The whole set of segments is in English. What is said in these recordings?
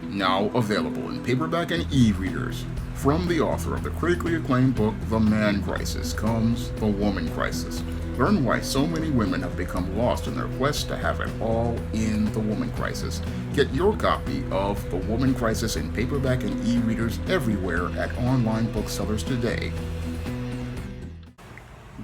Now available in paperback and e-readers. From the author of the critically acclaimed book The Man Crisis comes The Woman Crisis. Learn why so many women have become lost in their quest to have it all in The Woman Crisis. Get your copy of The Woman Crisis in paperback and e-readers everywhere at online booksellers today.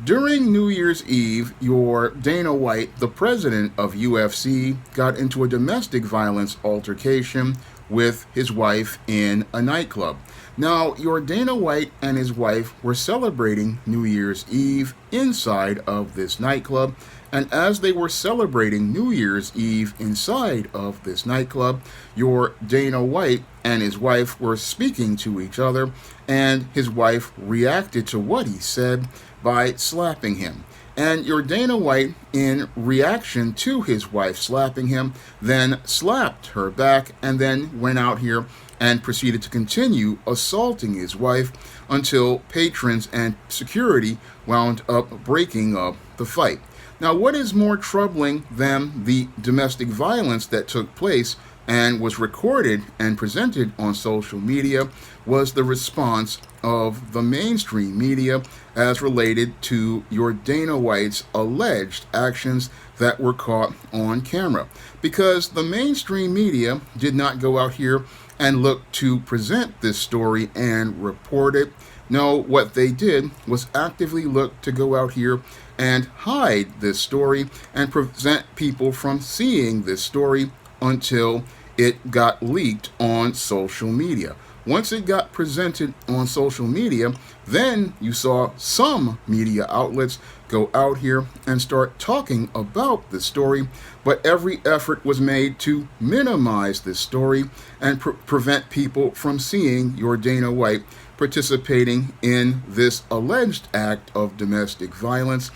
During New Year's Eve, your Dana White, the president of UFC, got into a domestic violence altercation with his wife in a nightclub. Now, your Dana White and his wife were celebrating New Year's Eve inside of this nightclub, and as they were celebrating New Year's Eve inside of this nightclub, your Dana White and his wife were speaking to each other, and his wife reacted to what he said by slapping him. And your Dana White, in reaction to his wife slapping him, then slapped her back and then went out here and proceeded to continue assaulting his wife until patrons and security wound up breaking up the fight. Now, what is more troubling than the domestic violence that took place and was recorded and presented on social media was the response of the mainstream media as related to your Dana White's alleged actions that were caught on camera. Because the mainstream media did not go out here and look to present this story and report it. No, what they did was actively look to go out here and hide this story and prevent people from seeing this story until it got leaked on social media. Once it got presented on social media, then you saw some media outlets go out here and start talking about this story, but every effort was made to minimize this story and prevent people from seeing your Dana White participating in this alleged act of domestic violence.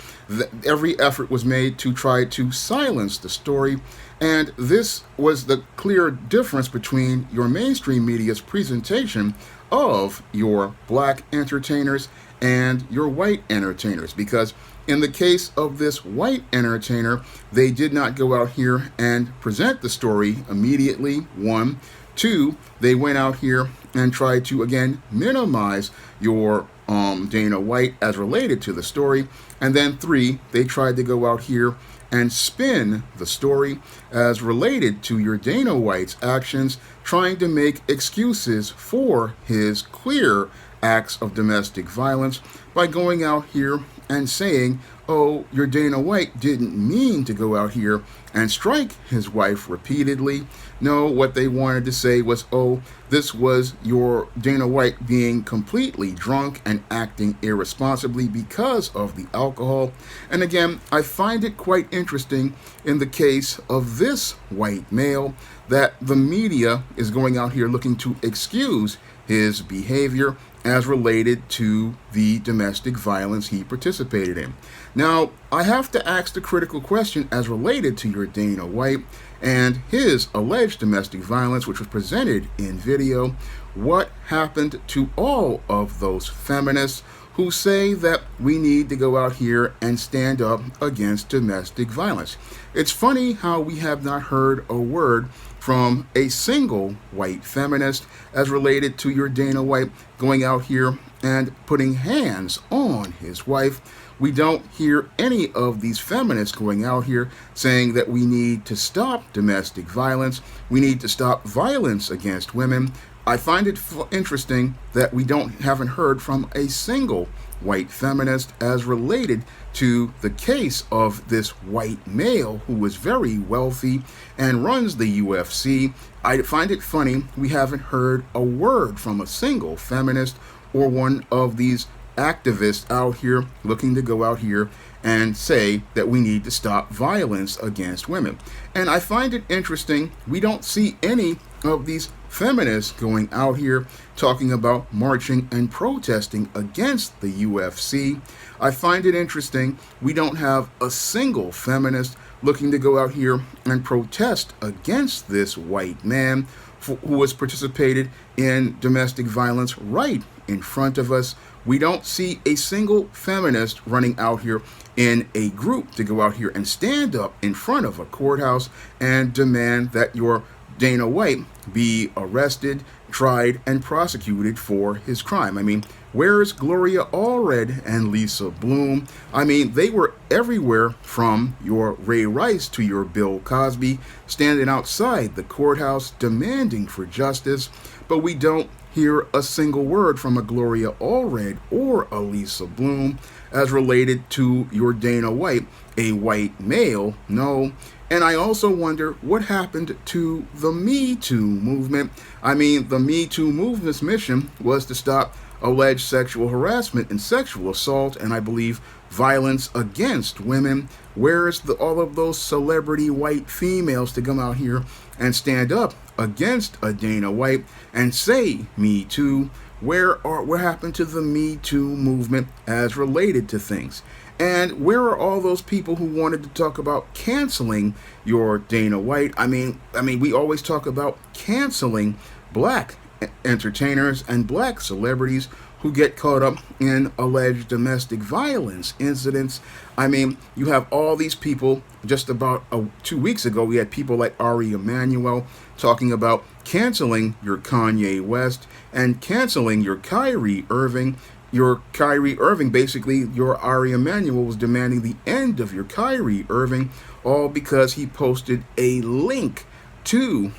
Every effort was made to try to silence the story, and this was the clear difference between your mainstream media's presentation of your black entertainers and your white entertainers. Because in the case of this white entertainer, they did not go out here and present the story immediately, one. Two, they went out here and tried to, again, minimize your Dana White as related to the story. And then three, they tried to go out here and spin the story as related to your Dana White's actions, trying to make excuses for his clear acts of domestic violence by going out here and saying, oh, your Dana White didn't mean to go out here and strike his wife repeatedly. No, what they wanted to say was, oh, this was your Dana White being completely drunk and acting irresponsibly because of the alcohol. And again, I find it quite interesting in the case of this white male that the media is going out here looking to excuse his behavior as related to the domestic violence he participated in. Now, I have to ask the critical question as related to your Dana White and his alleged domestic violence, which was presented in video. What happened to all of those feminists who say that we need to go out here and stand up against domestic violence? It's funny how we have not heard a word from a single white feminist as related to your Dana White going out here and putting hands on his wife. We don't hear any of these feminists going out here saying that we need to stop domestic violence, we need to stop violence against women. I find it interesting that we haven't heard from a single white feminist as related to the case of this white male who is very wealthy and runs the UFC. I find it funny we haven't heard a word from a single feminist or one of these activists out here looking to go out here and say that we need to stop violence against women. And I find it interesting we don't see any of these feminists going out here talking about marching and protesting against the UFC. I find it interesting we don't have a single feminist looking to go out here and protest against this white man who has participated in domestic violence right in front of us. We don't see a single feminist running out here in a group to go out here and stand up in front of a courthouse and demand that your Dana White be arrested, tried, and prosecuted for his crime. I mean, where's Gloria Allred and Lisa Bloom? I mean, they were everywhere from your Ray Rice to your Bill Cosby, standing outside the courthouse demanding for justice, but we don't hear a single word from a Gloria Allred or a Lisa Bloom as related to your Dana White, a white male. No. And I also wonder what happened to the Me Too movement. I mean, the Me Too movement's mission was to stop alleged sexual harassment and sexual assault, and I believe violence against women. Where's all of those celebrity white females to come out here and stand up against a Dana White and say Me Too? What happened to the Me Too movement as related to things? And where are all those people who wanted to talk about canceling your Dana White? I mean, we always talk about canceling black entertainers and black celebrities who get caught up in alleged domestic violence incidents. I mean, you have all these people. Just about 2 weeks ago, we had people like Ari Emanuel talking about canceling your Kanye West and canceling your Kyrie Irving. Your Kyrie Irving, basically, your Ari Emanuel was demanding the end of your Kyrie Irving, all because he posted a link to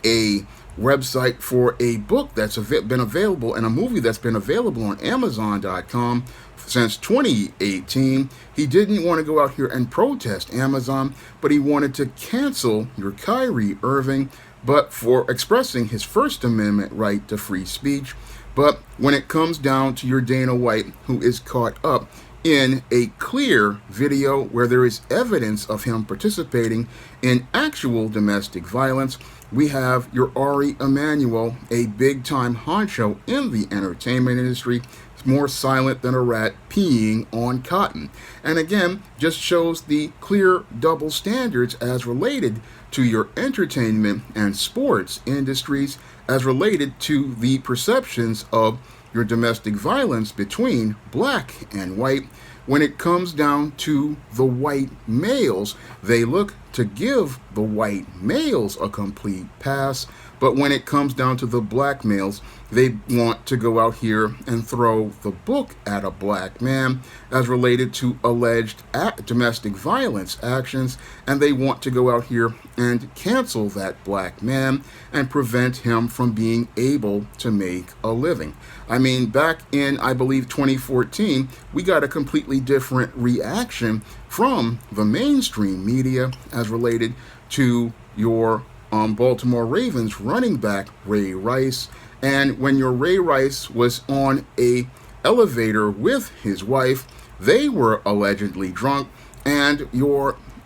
a website for a book that's been available and a movie that's been available on Amazon.com since 2018. He didn't want to go out here and protest Amazon, but he wanted to cancel your Kyrie Irving, but for expressing his First Amendment right to free speech. But when it comes down to your Dana White, who is caught up in a clear video where there is evidence of him participating in actual domestic violence, we have your Ari Emanuel, a big-time honcho in the entertainment industry, more silent than a rat peeing on cotton. And again, just shows the clear double standards as related to your entertainment and sports industries, as related to the perceptions of your domestic violence between black and white. When it comes down to the white males, they look to give the white males a complete pass. But when it comes down to the black males, they want to go out here and throw the book at a black man as related to alleged domestic violence actions, and they want to go out here and cancel that black man and prevent him from being able to make a living. I mean, back in, I believe, 2014, we got a completely different reaction from the mainstream media as related to your Baltimore Ravens running back Ray Rice. And when your Ray Rice was on a elevator with his wife, they were allegedly drunk, and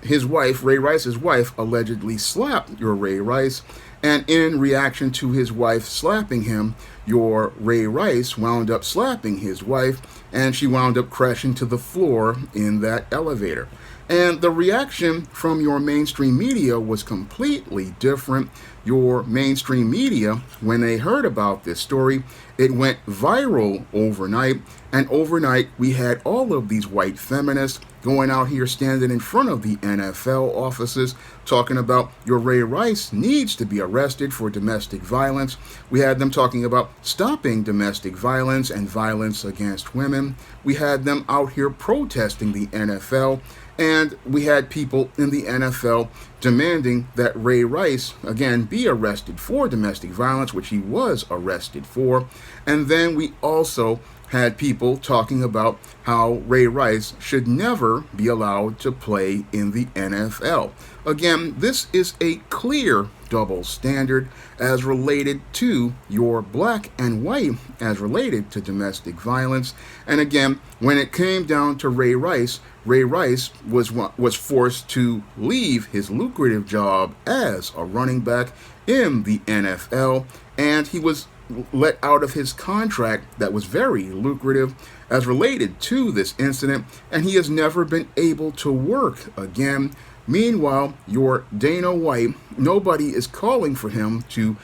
his wife, Ray Rice's wife, allegedly slapped your Ray Rice. And in reaction to his wife slapping him, your Ray Rice wound up slapping his wife, and she wound up crashing to the floor in that elevator. And the reaction from your mainstream media was completely different. Your mainstream media, when they heard about this story, it went viral overnight. And overnight, we had all of these white feminists going out here standing in front of the NFL offices talking about your Ray Rice needs to be arrested for domestic violence. We had them talking about stopping domestic violence and violence against women. We had them out here protesting the NFL. And we had people in the NFL demanding that Ray Rice, again, be arrested for domestic violence, which he was arrested for. And then we also had people talking about how Ray Rice should never be allowed to play in the NFL. Again, this is a clear double standard as related to your black and white as related to domestic violence. And again, when it came down to Ray Rice was forced to leave his lucrative job as a running back in the NFL, and he was let out of his contract that was very lucrative as related to this incident, and he has never been able to work again. Meanwhile, your Dana White, nobody is calling for him to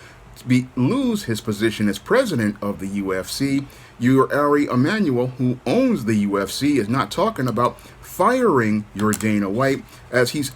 lose his position as president of the UFC. Your Ari Emanuel, who owns the UFC, is not talking about firing your Dana White, as he's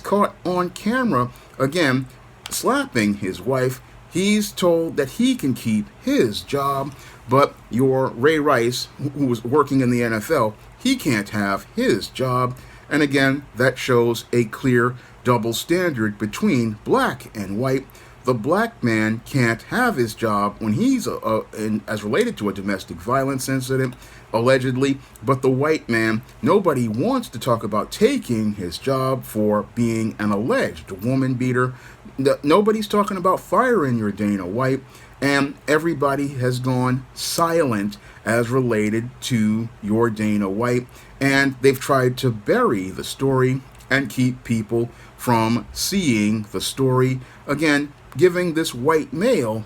caught on camera again slapping his wife. He's told that he can keep his job, but your Ray Rice, who was working in the NFL, he can't have his job. And again, that shows a clear double standard between black and white. The black man can't have his job when he's as related to a domestic violence incident, allegedly, but the white man, nobody wants to talk about taking his job for being an alleged woman beater. Nobody's talking about firing your Dana White, and everybody has gone silent as related to your Dana White, and they've tried to bury the story and keep people from seeing the story. Again, giving this white male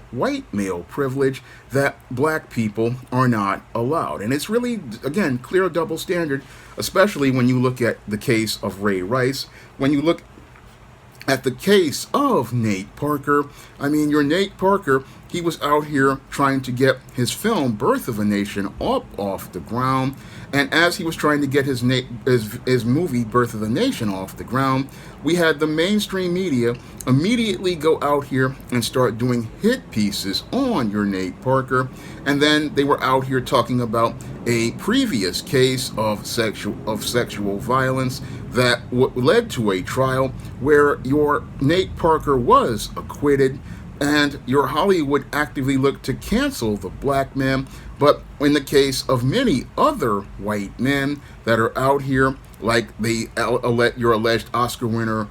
privilege that black people are not allowed. And it's really, again, clear double standard, especially when you look at the case of Ray Rice. When you look at the case of Nate Parker, I mean, your Nate Parker, he was out here trying to get his film Birth of a Nation up off the ground. And as he was trying to get his movie Birth of a Nation off the ground, we had the mainstream media immediately go out here and start doing hit pieces on your Nate Parker. And then they were out here talking about a previous case of sexual violence that led to a trial where your Nate Parker was acquitted, and your Hollywood actively looked to cancel the black man. But in the case of many other white men that are out here, like your alleged Oscar winner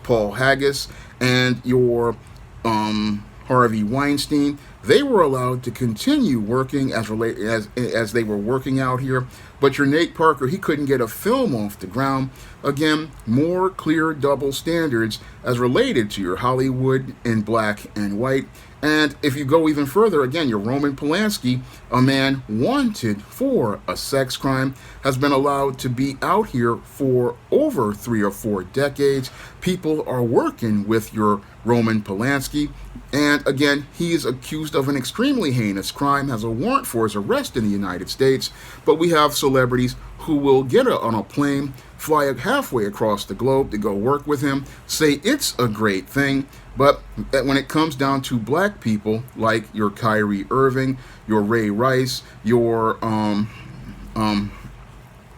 Paul Haggis and your Harvey Weinstein, they were allowed to continue working as they were working out here. But your Nate Parker, he couldn't get a film off the ground. Again, more clear double standards as related to your Hollywood in black and white. And if you go even further, again, your Roman Polanski, a man wanted for a sex crime, has been allowed to be out here for over 3 or 4 decades. People are working with your Roman Polanski. And again, he is accused of an extremely heinous crime, has a warrant for his arrest in the United States. But we have celebrities who will get on a plane, fly halfway across the globe to go work with him, say it's a great thing. But when it comes down to black people, like your Kyrie Irving, your Ray Rice, your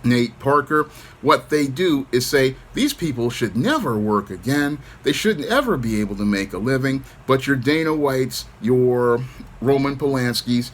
Nate Parker, what they do is say these people should never work again. They shouldn't ever be able to make a living. But your Dana Whites, your Roman Polanskis,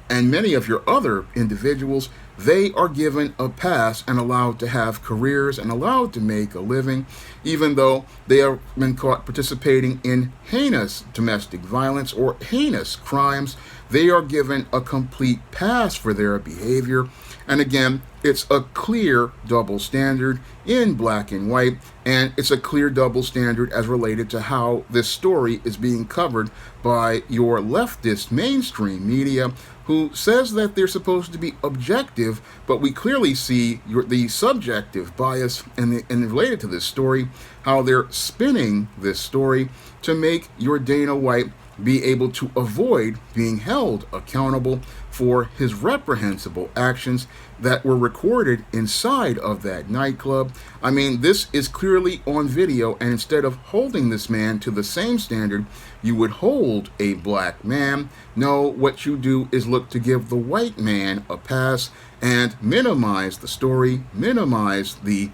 and many of your other individuals, they are given a pass and allowed to have careers and allowed to make a living, even though they have been caught participating in heinous domestic violence or heinous crimes. They are given a complete pass for their behavior. And again, it's a clear double standard in black and white, and it's a clear double standard as related to how this story is being covered by your leftist mainstream media, who says that they're supposed to be objective, but we clearly see the subjective bias and related to this story, how they're spinning this story to make your Dana White be able to avoid being held accountable for his reprehensible actions that were recorded inside of that nightclub. I mean, this is clearly on video, and instead of holding this man to the same standard you would hold a black man, no, what you do is look to give the white man a pass and minimize the story, minimize the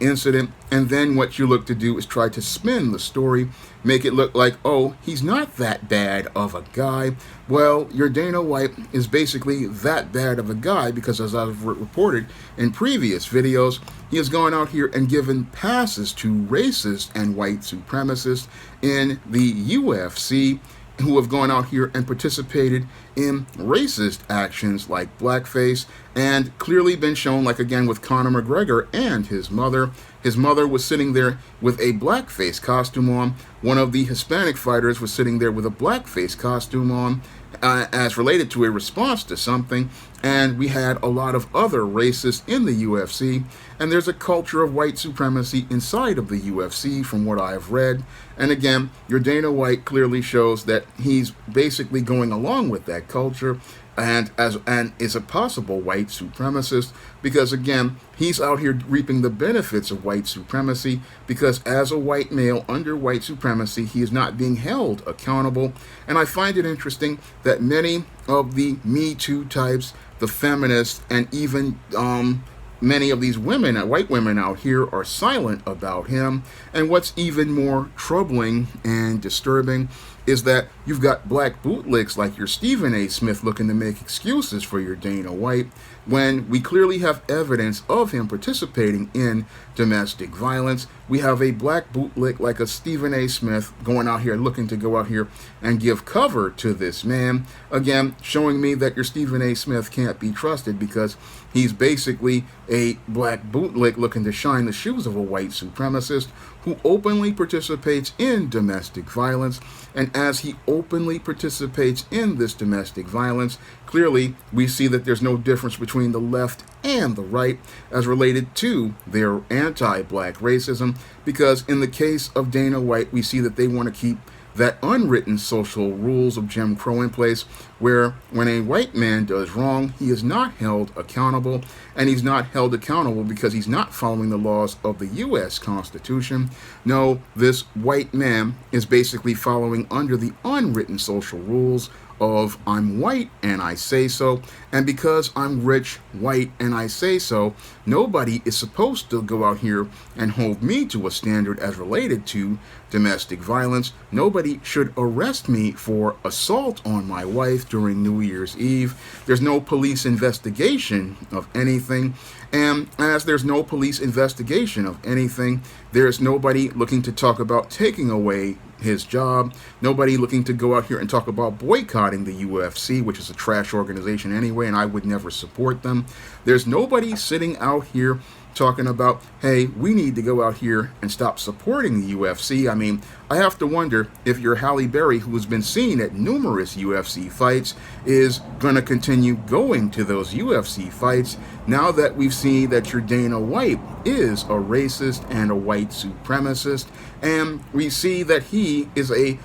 incident, and then what you look to do is try to spin the story, make it look like, oh, he's not that bad of a guy. Well, your Dana White is basically that bad of a guy because, as I've reported in previous videos, he has gone out here and given passes to racist and white supremacists in the UFC, who have gone out here and participated in racist actions like blackface, and clearly been shown, like again with Conor McGregor and his mother. His mother was sitting there with a blackface costume on. One of the Hispanic fighters was sitting there with a blackface costume on, as related to a response to something. And we had a lot of other racists in the UFC, and there's a culture of white supremacy inside of the UFC from what I've read. And again, your Dana White clearly shows that he's basically going along with that culture, and is a possible white supremacist, because again he's out here reaping the benefits of white supremacy, because as a white male under white supremacy he is not being held accountable. And I find it interesting that many of the Me Too types, the feminists, and even many of these women, white women out here, are silent about him. And what's even more troubling and disturbing is that you've got black bootlicks like your Stephen A. Smith looking to make excuses for your Dana White, when we clearly have evidence of him participating in domestic violence. We have a black bootlick like a Stephen A. Smith going out here, looking to go out here and give cover to this man. Again, showing me that your Stephen A. Smith can't be trusted, because he's basically a black bootlick looking to shine the shoes of a white supremacist who openly participates in domestic violence. And as he openly participates in this domestic violence, clearly we see that there's no difference between the left and the right as related to their anti-black racism, because in the case of Dana White, we see that they want to keep that unwritten social rules of Jim Crow in place, where when a white man does wrong, he is not held accountable. And he's not held accountable because he's not following the laws of the U.S. Constitution. No, this white man is basically following under the unwritten social rules of I'm white and I say so, and because I'm rich, white, and I say so, nobody is supposed to go out here and hold me to a standard as related to domestic violence. Nobody should arrest me for assault on my wife during New Year's Eve. There's no police investigation of anything. And as there's no police investigation of anything, there's nobody looking to talk about taking away his job. Nobody looking to go out here and talk about boycotting the UFC, which is a trash organization anyway, and I would never support them. There's nobody sitting out here talking about, hey, we need to go out here and stop supporting the UFC. I mean, I have to wonder if your Halle Berry, who has been seen at numerous UFC fights, is going to continue going to those UFC fights now that we've seen that your Dana White is a racist and a white supremacist, and we see that he is a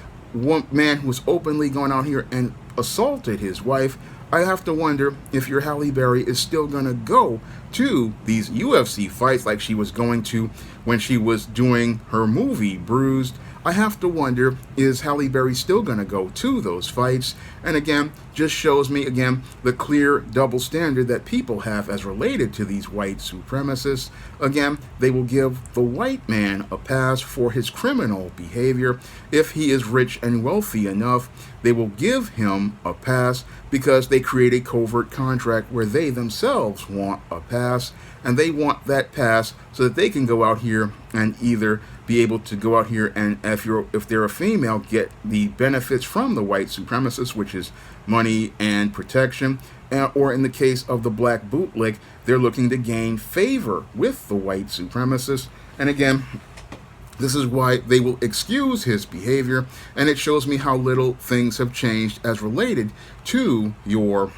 man who is openly going out here and assaulted his wife. I have to wonder if your Halle Berry is still going to go to these UFC fights like she was going to when she was doing her movie Bruised. I have to wonder, is Halle Berry still going to go to those fights? And again, just shows me, again, the clear double standard that people have as related to these white supremacists. Again, they will give the white man a pass for his criminal behavior. If he is rich and wealthy enough, they will give him a pass because they create a covert contract where they themselves want a pass, and they want that pass so that they can go out here and either be able to go out here and, if they're a female, get the benefits from the white supremacist, which is money and protection, or in the case of the black bootleg, they're looking to gain favor with the white supremacist. And again, this is why they will excuse his behavior, and it shows me how little things have changed as related to your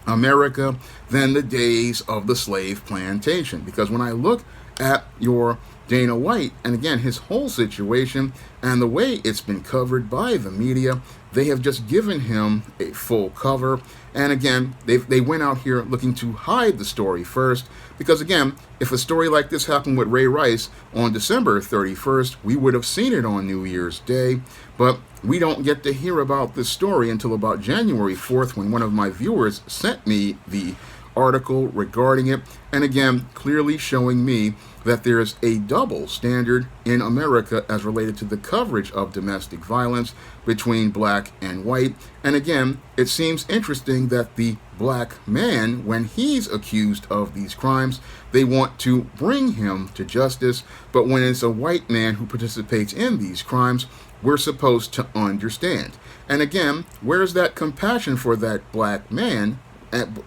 America than the days of the slave plantation. Because when I look at your Dana White, and again, his whole situation and the way it's been covered by the media, they have just given him a full cover. And again, they went out here looking to hide the story first, because again, if a story like this happened with Ray Rice on December 31st, we would have seen it on New Year's Day. But we don't get to hear about this story until about January 4th, when one of my viewers sent me the article regarding it, and again, clearly showing me that there's a double standard in America as related to the coverage of domestic violence between black and white. And again, it seems interesting that the black man, when he's accused of these crimes, they want to bring him to justice, but when it's a white man who participates in these crimes, we're supposed to understand. And again, where's that compassion for that black man? And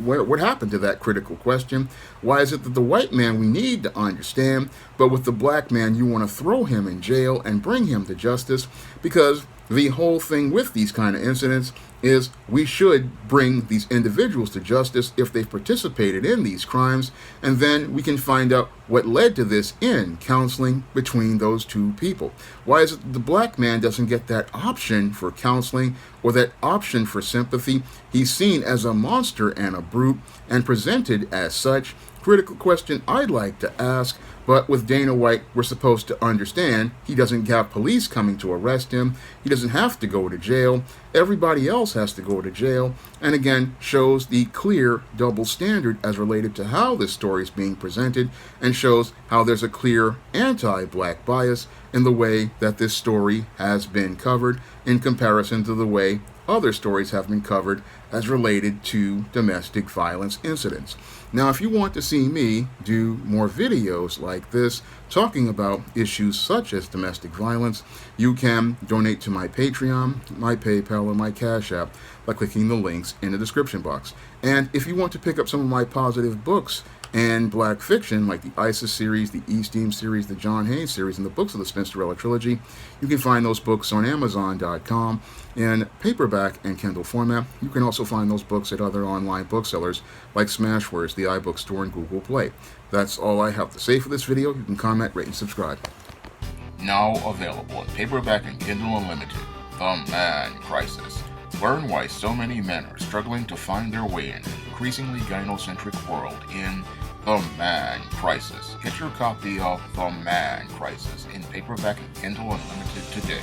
what happened to that critical question? Why is it that the white man we need to understand, but with the black man you want to throw him in jail and bring him to justice? Because The whole thing with these kind of incidents is we should bring these individuals to justice if they've participated in these crimes, and then we can find out what led to this in counseling between those two people. Why is it that the black man doesn't get that option for counseling or that option for sympathy? He's seen as a monster and a brute and presented as such. Critical question I'd like to ask, but with Dana White, we're supposed to understand he doesn't have police coming to arrest him. He doesn't have to go to jail. Everybody else has to go to jail, and again shows the clear double standard as related to how this story is being presented, and shows how there's a clear anti-black bias in the way that this story has been covered in comparison to the way other stories have been covered as related to domestic violence incidents. Now, if you want to see me do more videos like this talking about issues such as domestic violence, you can donate to my Patreon, my PayPal, or my Cash App by clicking the links in the description box. And if you want to pick up some of my positive books and black fiction, like the ISIS series, the E-Steam series, the John Hayes series, and the books of the Spinsterella trilogy, you can find those books on Amazon.com in paperback and Kindle format. You can also find those books at other online booksellers like Smashwords, the iBook Store, and Google Play. That's all I have to say for this video. You can comment, rate, and subscribe. Now available in paperback and Kindle Unlimited, The Man Crisis. Learn why so many men are struggling to find their way in an increasingly gynocentric world in The Man Crisis. Get your copy of The Man Crisis in paperback and Kindle Unlimited today.